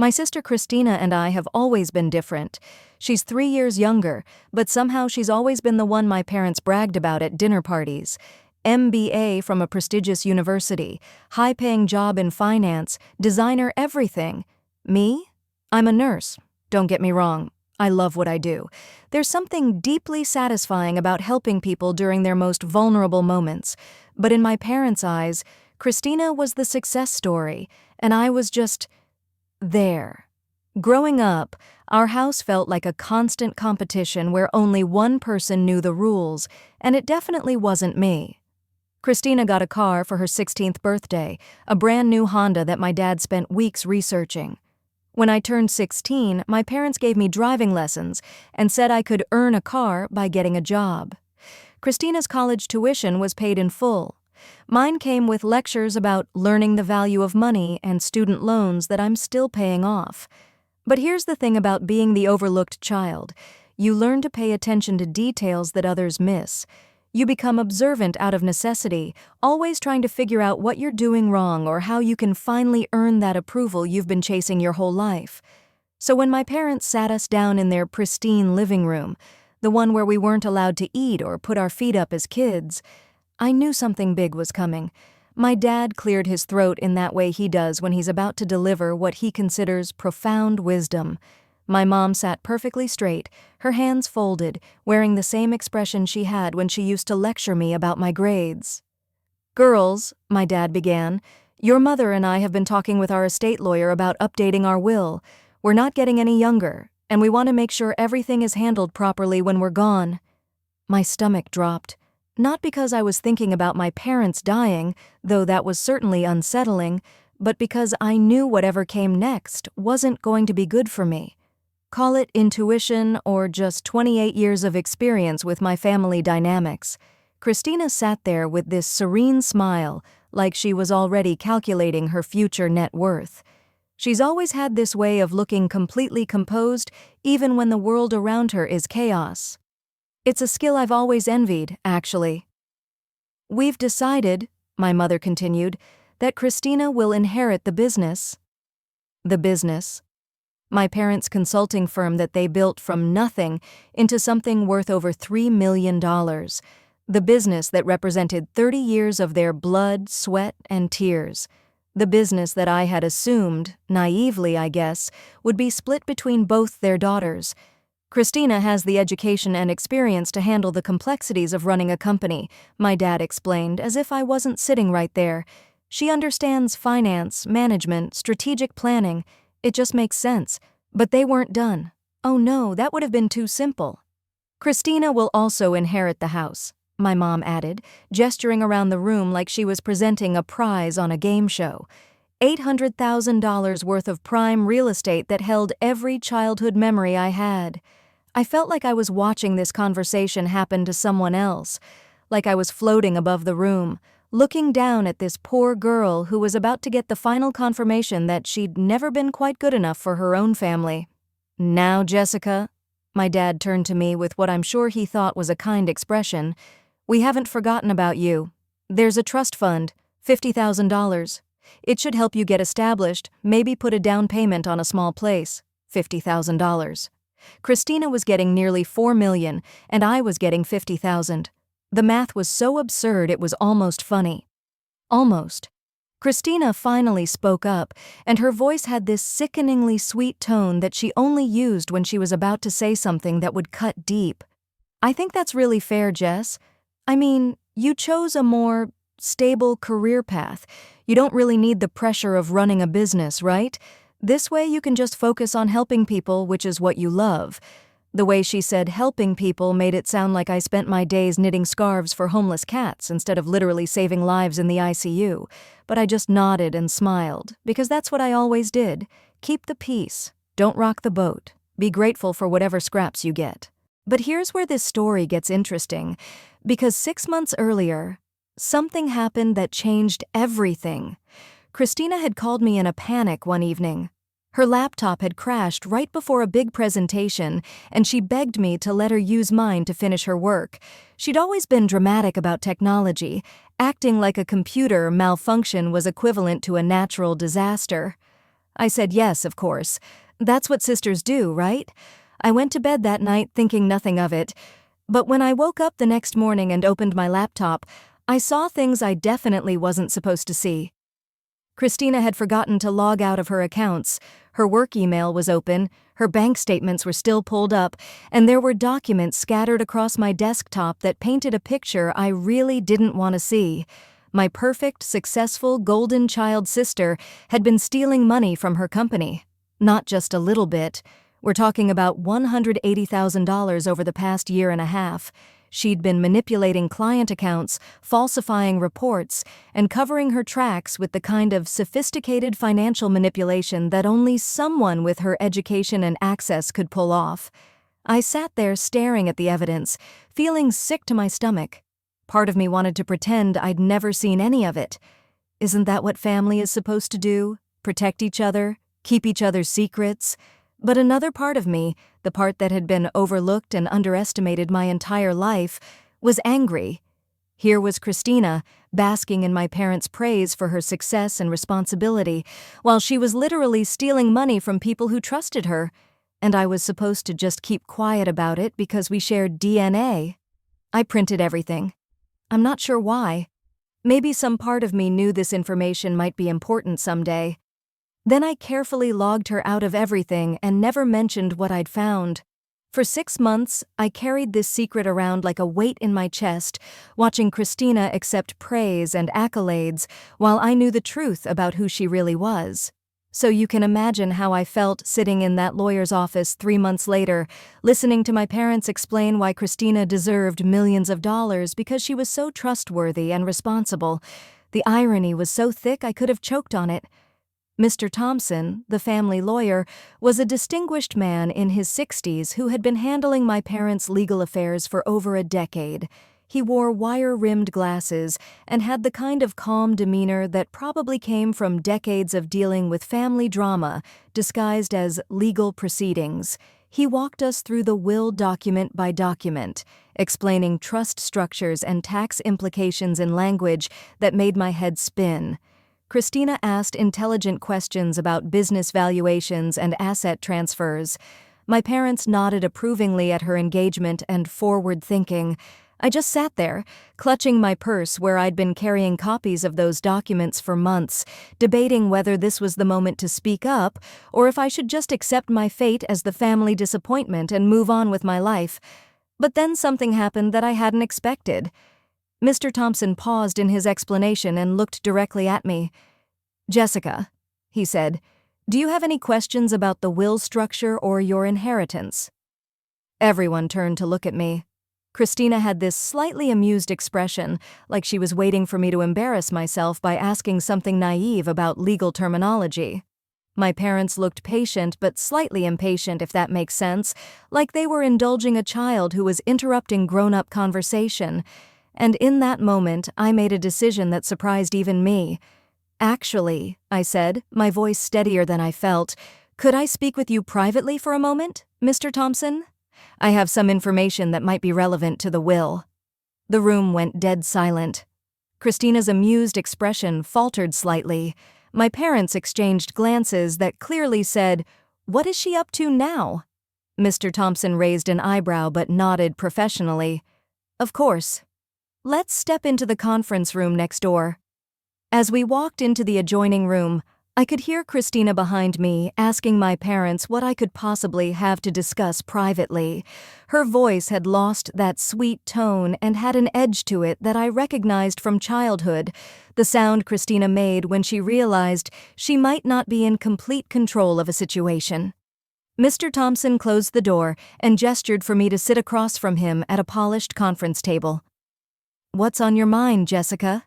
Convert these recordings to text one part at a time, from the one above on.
My sister Christina and I have always been different. She's 3 years younger, but somehow she's always been the one my parents bragged about at dinner parties. MBA from a prestigious university, high-paying job in finance, designer everything. Me? I'm a nurse. Don't get me wrong. I love what I do. There's something deeply satisfying about helping people during their most vulnerable moments. But in my parents' eyes, Christina was the success story, and I was just there. Growing up, our house felt like a constant competition where only one person knew the rules, and it definitely wasn't me. Christina got a car for her 16th birthday, a brand new Honda that my dad spent weeks researching. When I turned 16, my parents gave me driving lessons and said I could earn a car by getting a job. Christina's college tuition was paid in full. Mine came with lectures about learning the value of money and student loans that I'm still paying off. But here's the thing about being the overlooked child. You learn to pay attention to details that others miss. You become observant out of necessity, always trying to figure out what you're doing wrong or how you can finally earn that approval you've been chasing your whole life. So when my parents sat us down in their pristine living room, the one where we weren't allowed to eat or put our feet up as kids, I knew something big was coming. My dad cleared his throat in that way he does when he's about to deliver what he considers profound wisdom. My mom sat perfectly straight, her hands folded, wearing the same expression she had when she used to lecture me about my grades. "Girls," my dad began, "your mother and I have been talking with our estate lawyer about updating our will. We're not getting any younger, and we want to make sure everything is handled properly when we're gone." My stomach dropped. Not because I was thinking about my parents dying, though that was certainly unsettling, but because I knew whatever came next wasn't going to be good for me. Call it intuition or just 28 years of experience with my family dynamics. Christina sat there with this serene smile, like she was already calculating her future net worth. She's always had this way of looking completely composed, even when the world around her is chaos. It's a skill I've always envied, actually. "We've decided," my mother continued, "that Christina will inherit the business." The business. My parents' consulting firm that they built from nothing into something worth over $3 million. The business that represented 30 years of their blood, sweat, and tears. The business that I had assumed, naively I guess, would be split between both their daughters. Christina has the education and experience to handle the complexities of running a company, my dad explained, as if I wasn't sitting right there. She understands finance, management, strategic planning. It just makes sense. But they weren't done. Oh no, that would have been too simple. "Christina will also inherit the house," my mom added, gesturing around the room like she was presenting a prize on a game show. $800,000 worth of prime real estate that held every childhood memory I had. I felt like I was watching this conversation happen to someone else, like I was floating above the room, looking down at this poor girl who was about to get the final confirmation that she'd never been quite good enough for her own family. "Now, Jessica," my dad turned to me with what I'm sure he thought was a kind expression, "we haven't forgotten about you. There's a trust fund, $50,000. It should help you get established, maybe put a down payment on a small place, $50,000. Christina was getting nearly $4 million, and I was getting $50,000. The math was so absurd it was almost funny. Almost. Christina finally spoke up, and her voice had this sickeningly sweet tone that she only used when she was about to say something that would cut deep. "I think that's really fair, Jess. I mean, you chose a more stable career path. You don't really need the pressure of running a business, right? This way you can just focus on helping people, which is what you love." The way she said helping people made it sound like I spent my days knitting scarves for homeless cats instead of literally saving lives in the ICU. But I just nodded and smiled, because that's what I always did. Keep the peace. Don't rock the boat. Be grateful for whatever scraps you get. But here's where this story gets interesting, because 6 months earlier, something happened that changed everything. Christina had called me in a panic one evening. Her laptop had crashed right before a big presentation, and she begged me to let her use mine to finish her work. She'd always been dramatic about technology, acting like a computer malfunction was equivalent to a natural disaster. I said yes, of course. That's what sisters do, right? I went to bed that night thinking nothing of it. But when I woke up the next morning and opened my laptop, I saw things I definitely wasn't supposed to see. Christina had forgotten to log out of her accounts. Her work email was open, her bank statements were still pulled up, and there were documents scattered across my desktop that painted a picture I really didn't want to see. My perfect, successful, golden child sister had been stealing money from her company. Not just a little bit. We're talking about $180,000 over the past year and a half. She'd been manipulating client accounts, falsifying reports, and covering her tracks with the kind of sophisticated financial manipulation that only someone with her education and access could pull off. I sat there staring at the evidence, feeling sick to my stomach. Part of me wanted to pretend I'd never seen any of it. Isn't that what family is supposed to do? Protect each other? Keep each other's secrets? But another part of me, the part that had been overlooked and underestimated my entire life, was angry. Here was Christina, basking in my parents' praise for her success and responsibility, while she was literally stealing money from people who trusted her, and I was supposed to just keep quiet about it because we shared DNA. I printed everything. I'm not sure why. Maybe some part of me knew this information might be important someday. Then I carefully logged her out of everything and never mentioned what I'd found. For 6 months, I carried this secret around like a weight in my chest, watching Christina accept praise and accolades while I knew the truth about who she really was. So you can imagine how I felt sitting in that lawyer's office 3 months later, listening to my parents explain why Christina deserved millions of dollars because she was so trustworthy and responsible. The irony was so thick I could have choked on it. Mr. Thompson, the family lawyer, was a distinguished man in his 60s who had been handling my parents' legal affairs for over a decade. He wore wire-rimmed glasses and had the kind of calm demeanor that probably came from decades of dealing with family drama disguised as legal proceedings. He walked us through the will document by document, explaining trust structures and tax implications in language that made my head spin. Christina asked intelligent questions about business valuations and asset transfers. My parents nodded approvingly at her engagement and forward thinking. I just sat there, clutching my purse where I'd been carrying copies of those documents for months, debating whether this was the moment to speak up or if I should just accept my fate as the family disappointment and move on with my life. But then something happened that I hadn't expected. Mr. Thompson paused in his explanation and looked directly at me. "Jessica," he said, "do you have any questions about the will structure or your inheritance?" Everyone turned to look at me. Christina had this slightly amused expression, like she was waiting for me to embarrass myself by asking something naive about legal terminology. My parents looked patient but slightly impatient, if that makes sense, like they were indulging a child who was interrupting grown-up conversation. And in that moment, I made a decision that surprised even me. "Actually," I said, my voice steadier than I felt, "could I speak with you privately for a moment, Mr. Thompson? I have some information that might be relevant to the will." The room went dead silent. Christina's amused expression faltered slightly. My parents exchanged glances that clearly said, "What is she up to now?" Mr. Thompson raised an eyebrow but nodded professionally. "Of course. Let's step into the conference room next door." As we walked into the adjoining room, I could hear Christina behind me asking my parents what I could possibly have to discuss privately. Her voice had lost that sweet tone and had an edge to it that I recognized from childhood, the sound Christina made when she realized she might not be in complete control of a situation. Mr. Thompson closed the door and gestured for me to sit across from him at a polished conference table. "What's on your mind, Jessica?"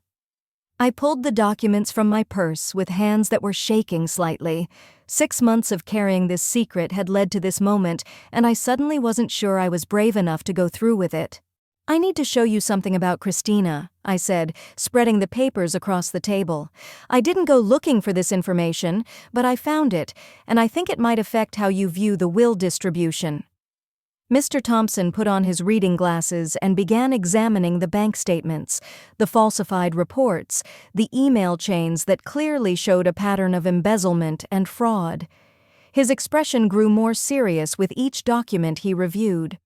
I pulled the documents from my purse with hands that were shaking slightly. 6 months of carrying this secret had led to this moment, and I suddenly wasn't sure I was brave enough to go through with it. "I need to show you something about Christina," I said, spreading the papers across the table. "I didn't go looking for this information, but I found it, and I think it might affect how you view the will distribution." Mr. Thompson put on his reading glasses and began examining the bank statements, the falsified reports, the email chains that clearly showed a pattern of embezzlement and fraud. His expression grew more serious with each document he reviewed.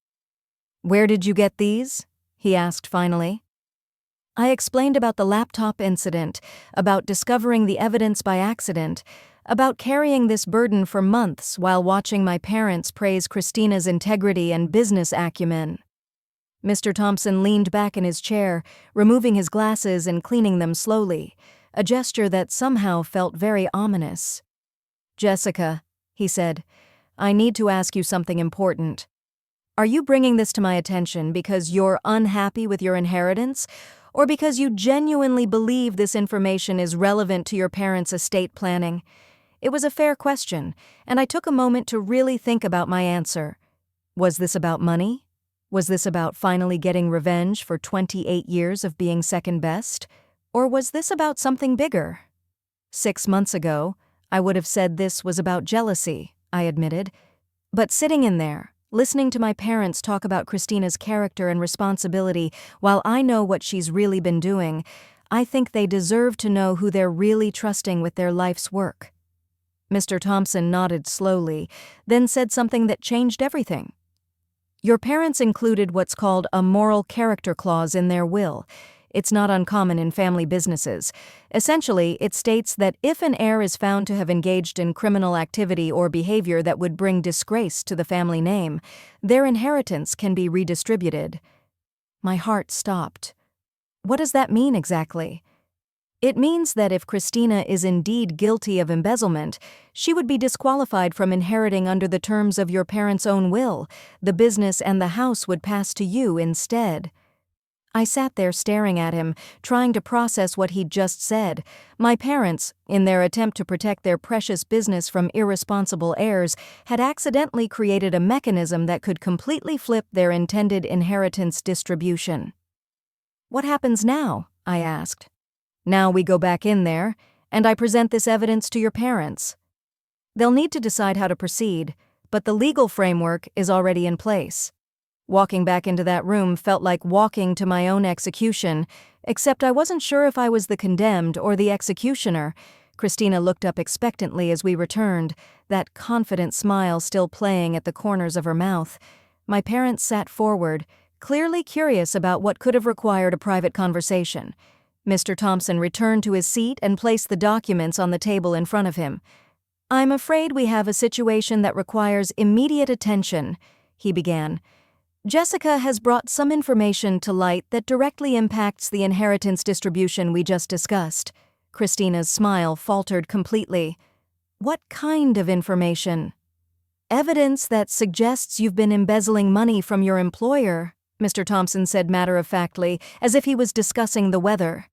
"Where did you get these?" he asked finally. I explained about the laptop incident, about discovering the evidence by accident, about carrying this burden for months while watching my parents praise Christina's integrity and business acumen. Mr. Thompson leaned back in his chair, removing his glasses and cleaning them slowly, a gesture that somehow felt very ominous. "Jessica," he said, "I need to ask you something important. Are you bringing this to my attention because you're unhappy with your inheritance, or because you genuinely believe this information is relevant to your parents' estate planning?" It was a fair question, and I took a moment to really think about my answer. Was this about money? Was this about finally getting revenge for 28 years of being second best? Or was this about something bigger? 6 months ago, I would have said this was about jealousy, I admitted. But sitting in there, listening to my parents talk about Christina's character and responsibility while I know what she's really been doing, I think they deserve to know who they're really trusting with their life's work. Mr. Thompson nodded slowly, then said something that changed everything. "Your parents included what's called a moral character clause in their will. It's not uncommon in family businesses. Essentially, it states that if an heir is found to have engaged in criminal activity or behavior that would bring disgrace to the family name, their inheritance can be redistributed." My heart stopped. What does that mean exactly? It means that if Christina is indeed guilty of embezzlement, she would be disqualified from inheriting under the terms of your parents' own will. The business and the house would pass to you instead. I sat there staring at him, trying to process what he'd just said. My parents, in their attempt to protect their precious business from irresponsible heirs, had accidentally created a mechanism that could completely flip their intended inheritance distribution. "What happens now?" I asked. "Now we go back in there, and I present this evidence to your parents. They'll need to decide how to proceed, but the legal framework is already in place." Walking back into that room felt like walking to my own execution, except I wasn't sure if I was the condemned or the executioner. Christina looked up expectantly as we returned, that confident smile still playing at the corners of her mouth. My parents sat forward, clearly curious about what could have required a private conversation. Mr. Thompson returned to his seat and placed the documents on the table in front of him. "I'm afraid we have a situation that requires immediate attention," he began. "Jessica has brought some information to light that directly impacts the inheritance distribution we just discussed." Christina's smile faltered completely. "What kind of information?" "Evidence that suggests you've been embezzling money from your employer," Mr. Thompson said matter-of-factly, as if he was discussing the weather.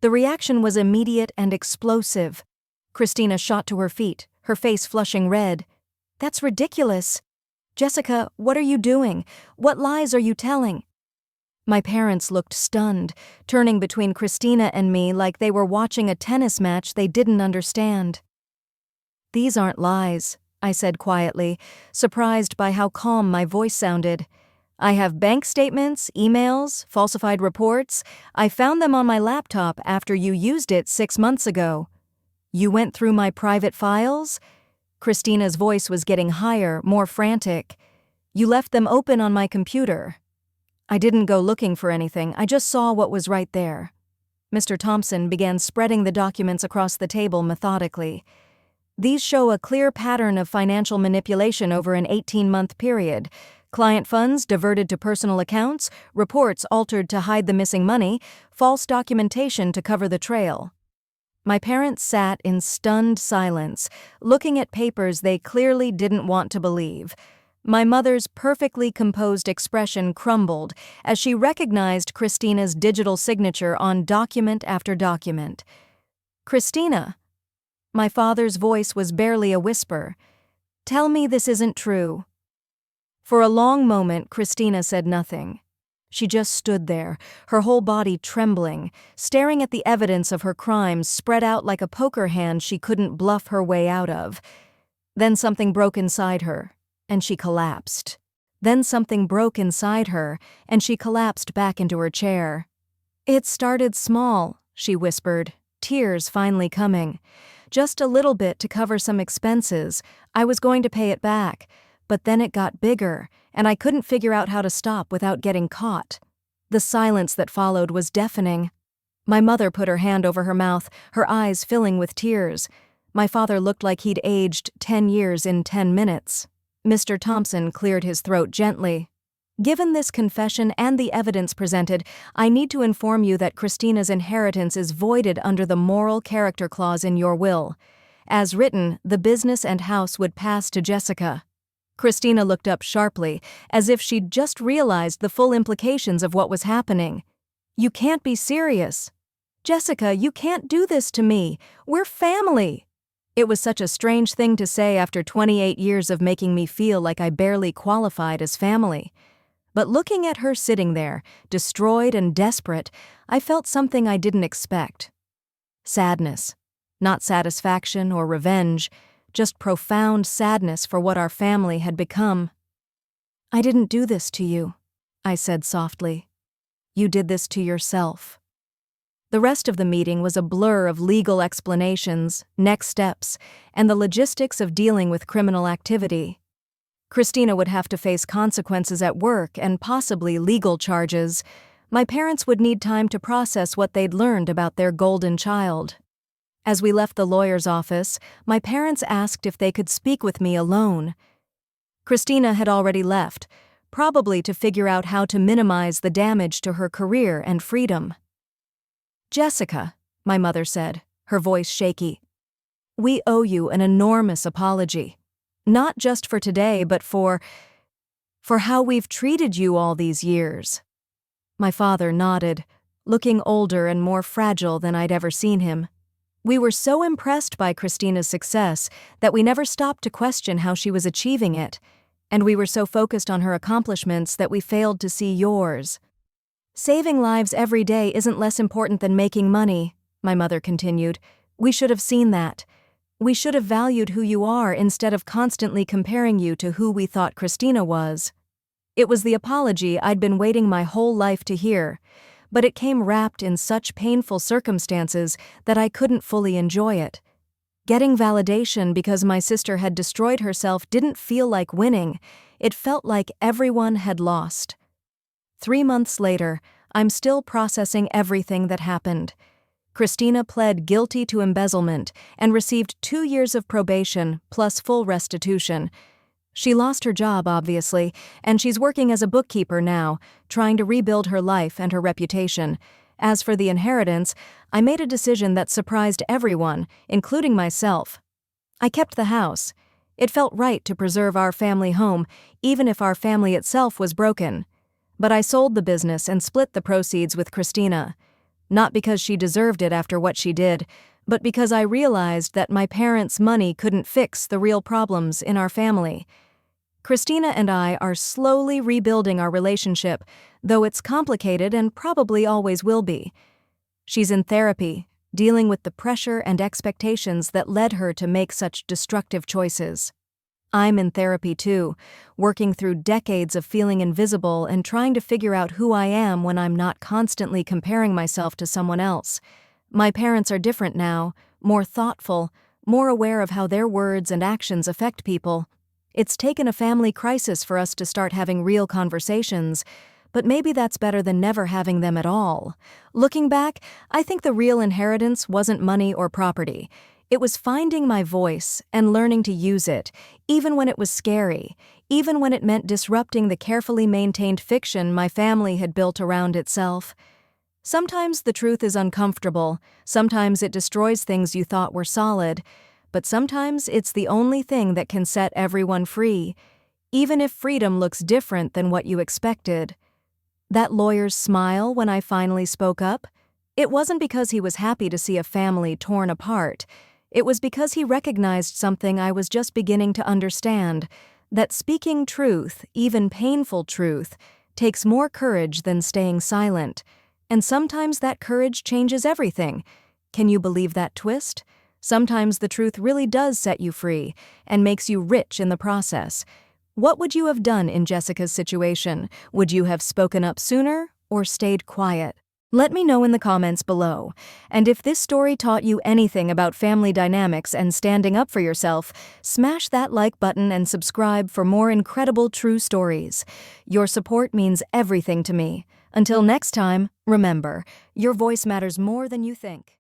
The reaction was immediate and explosive. Christina shot to her feet, her face flushing red. "That's ridiculous. Jessica, what are you doing? What lies are you telling?" My parents looked stunned, turning between Christina and me like they were watching a tennis match they didn't understand. "These aren't lies," I said quietly, surprised by how calm my voice sounded. "I have bank statements, emails, falsified reports. I found them on my laptop after you used it 6 months ago." "You went through my private files?" Christina's voice was getting higher, more frantic. "You left them open on my computer." "I didn't go looking for anything, I just saw what was right there." Mr. Thompson began spreading the documents across the table methodically. "These show a clear pattern of financial manipulation over an 18-month period. Client funds diverted to personal accounts, reports altered to hide the missing money, false documentation to cover the trail." My parents sat in stunned silence, looking at papers they clearly didn't want to believe. My mother's perfectly composed expression crumbled as she recognized Christina's digital signature on document after document. "Christina." My father's voice was barely a whisper. "Tell me this isn't true." For a long moment, Christina said nothing. She just stood there, her whole body trembling, staring at the evidence of her crimes spread out like a poker hand she couldn't bluff her way out of. Then something broke inside her, and she collapsed. Then something broke inside her, and she collapsed back into her chair. "It started small," she whispered, tears finally coming. "Just a little bit to cover some expenses. I was going to pay it back. But then it got bigger, and I couldn't figure out how to stop without getting caught." The silence that followed was deafening. My mother put her hand over her mouth, her eyes filling with tears. My father looked like he'd aged 10 years in 10 minutes. Mr. Thompson cleared his throat gently. "Given this confession and the evidence presented, I need to inform you that Christina's inheritance is voided under the moral character clause in your will. As written, the business and house would pass to Jessica." Christina looked up sharply, as if she'd just realized the full implications of what was happening. "You can't be serious. Jessica, you can't do this to me. We're family." It was such a strange thing to say after 28 years of making me feel like I barely qualified as family. But looking at her sitting there, destroyed and desperate, I felt something I didn't expect. Sadness. Not satisfaction or revenge, just profound sadness for what our family had become. "I didn't do this to you," I said softly. "You did this to yourself." The rest of the meeting was a blur of legal explanations, next steps, and the logistics of dealing with criminal activity. Christina would have to face consequences at work and possibly legal charges. My parents would need time to process what they'd learned about their golden child. As we left the lawyer's office, my parents asked if they could speak with me alone. Christina had already left, probably to figure out how to minimize the damage to her career and freedom. "Jessica," my mother said, her voice shaky, "we owe you an enormous apology. Not just for today, but for how we've treated you all these years." My father nodded, looking older and more fragile than I'd ever seen him. We were so impressed by Christina's success that we never stopped to question how she was achieving it, and we were so focused on her accomplishments that we failed to see yours. "Saving lives every day isn't less important than making money," my mother continued. "We should have seen that. We should have valued who you are instead of constantly comparing you to who we thought Christina was." It was the apology I'd been waiting my whole life to hear, but it came wrapped in such painful circumstances that I couldn't fully enjoy it. Getting validation because my sister had destroyed herself didn't feel like winning. It felt like everyone had lost. 3 months later, I'm still processing everything that happened. Christina pled guilty to embezzlement and received 2 years of probation plus full restitution. She lost her job, obviously, and she's working as a bookkeeper now, trying to rebuild her life and her reputation. As for the inheritance, I made a decision that surprised everyone, including myself. I kept the house. It felt right to preserve our family home, even if our family itself was broken. But I sold the business and split the proceeds with Christina. Not because she deserved it after what she did, but because I realized that my parents' money couldn't fix the real problems in our family. Christina and I are slowly rebuilding our relationship, though it's complicated and probably always will be. She's in therapy, dealing with the pressure and expectations that led her to make such destructive choices. I'm in therapy too, working through decades of feeling invisible and trying to figure out who I am when I'm not constantly comparing myself to someone else. My parents are different now, more thoughtful, more aware of how their words and actions affect people. It's taken a family crisis for us to start having real conversations, but maybe that's better than never having them at all. Looking back, I think the real inheritance wasn't money or property. It was finding my voice and learning to use it, even when it was scary, even when it meant disrupting the carefully maintained fiction my family had built around itself. Sometimes the truth is uncomfortable, sometimes it destroys things you thought were solid, but sometimes it's the only thing that can set everyone free, even if freedom looks different than what you expected. That lawyer's smile when I finally spoke up? It wasn't because he was happy to see a family torn apart. It was because he recognized something I was just beginning to understand, that speaking truth, even painful truth, takes more courage than staying silent. And sometimes that courage changes everything. Can you believe that twist? Sometimes the truth really does set you free and makes you rich in the process. What would you have done in Jessica's situation? Would you have spoken up sooner or stayed quiet? Let me know in the comments below. And if this story taught you anything about family dynamics and standing up for yourself, smash that like button and subscribe for more incredible true stories. Your support means everything to me. Until next time, remember, your voice matters more than you think.